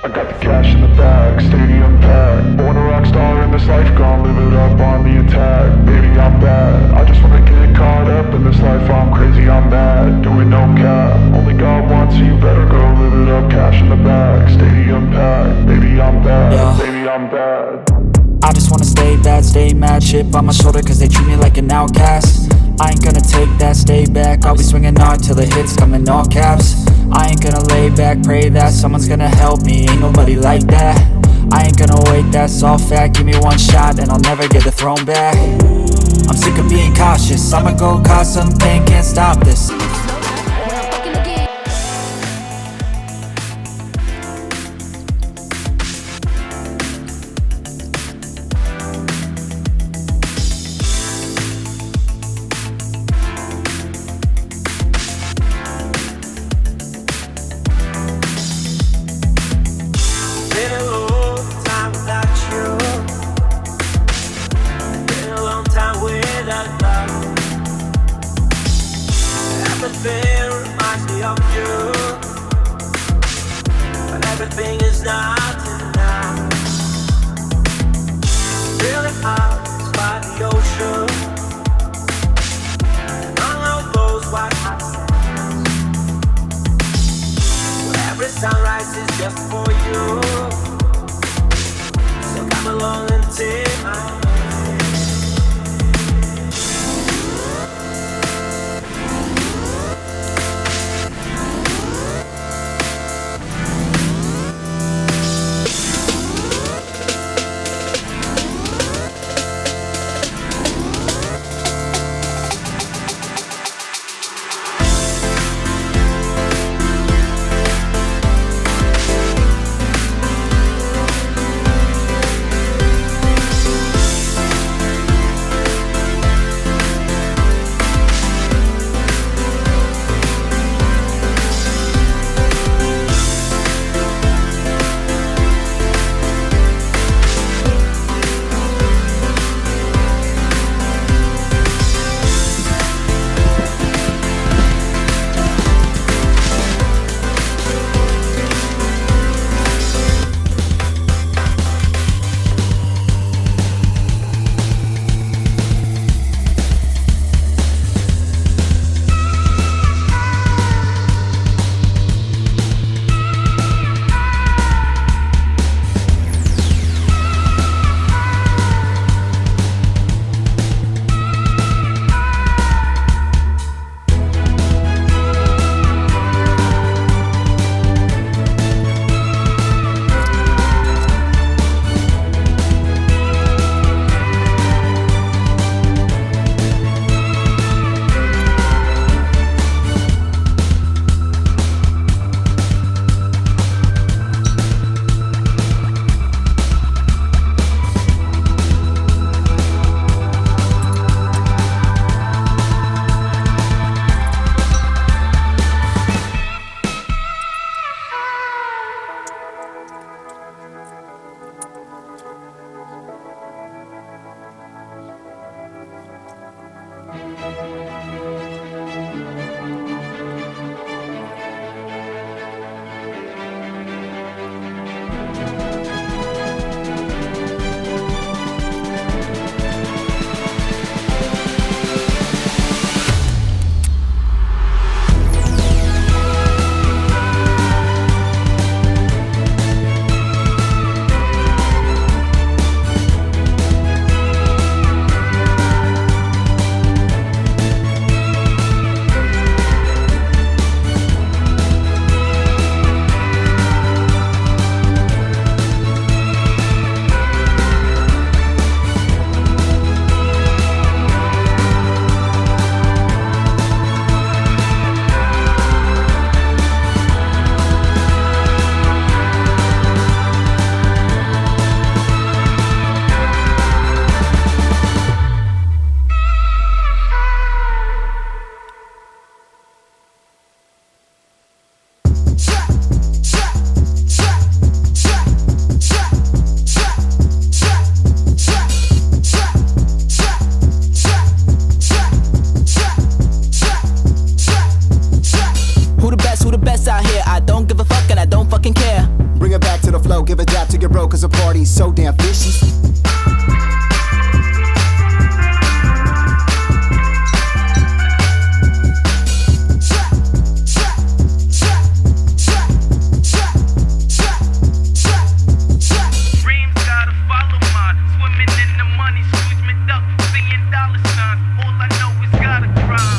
I got the cash in the bag, stadium packed. Born a rock star in this life, gon' live it up on the attack. Baby, I'm bad, I just wanna get caught up in this life. I'm crazy, I'm mad, doing no cap. Only got one, so you better go live it up. Cash in the bag, stadium packed. Baby, I'm bad, Yeah. baby, I'm bad. I just wanna stay bad, stay mad. Chip on my shoulder cause they treat me like an outcast. I ain't gonna take that, stay back. I'll be swinging hard till the hits come in all caps. I ain't gonna lay back, pray that someone's gonna help me. Ain't nobody like that. I ain't gonna wait, that's all fact. Give me one shot and I'll never get the throne back. I'm sick of being cautious, I'ma go cause some pain, can't stop this. Been a long time without you. Been a long time without love. Everything reminds me of you, but everything is not enough. Feeling out by the ocean, among all those white hot sands, where every sunrise is just for you. So come along and take my hand. cause the party's so damn vicious. Dreams gotta follow mine. Swimming in the money, squeeze me duck, seeing dollar signs. All I know is gotta grind.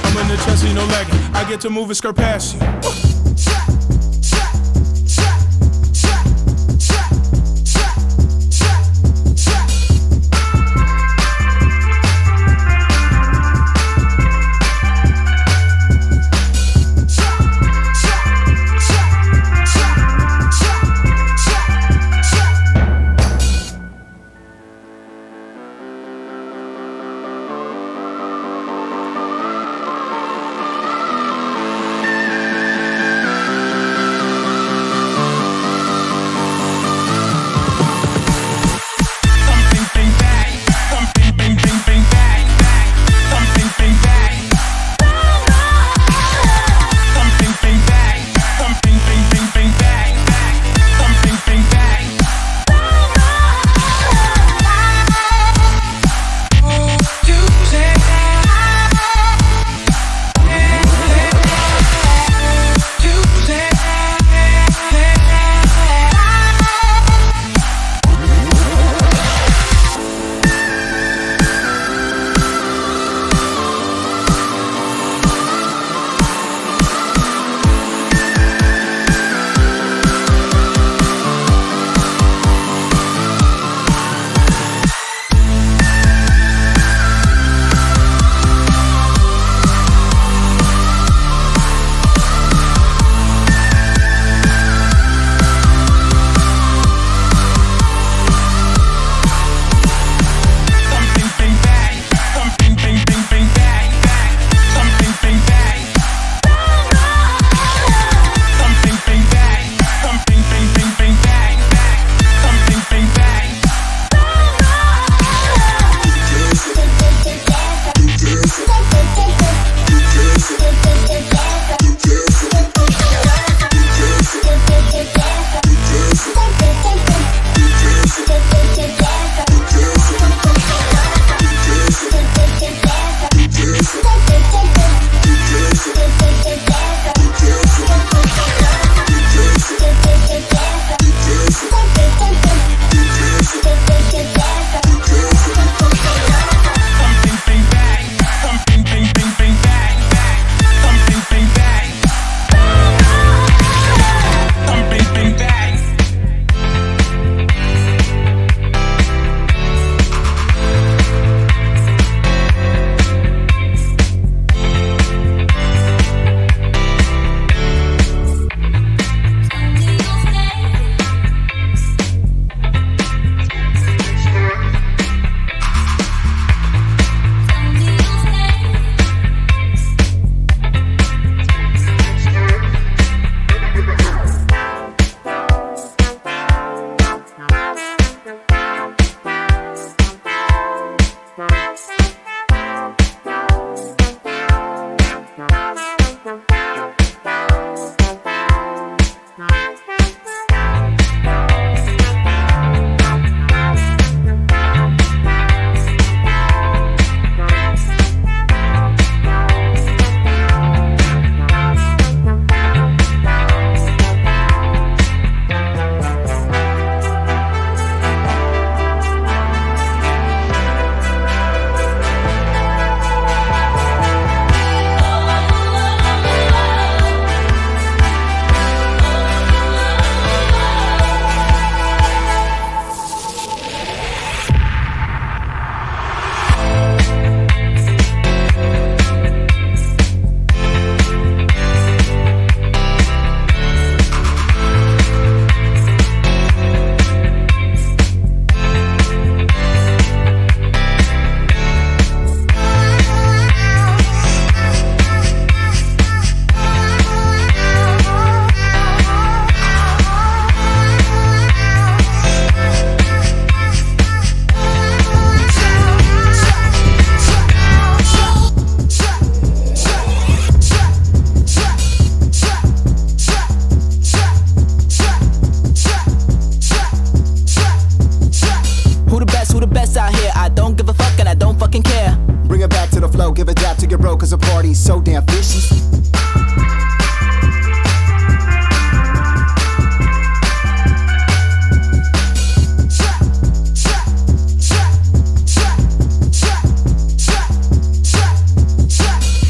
I'm in the Chelsea, no lagging. I get to move and skirt past you.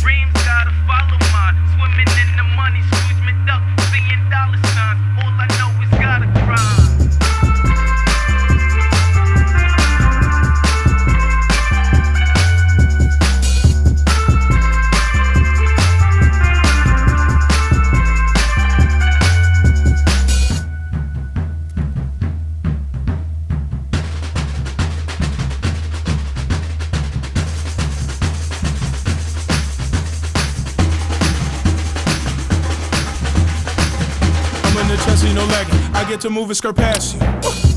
Dreams gotta follow mine. Swimming in the money, screws me duck, seeing dollar signs. All I know is gotta grind. I'm in the chest, ain't no lagging. I get to move and skirt past you.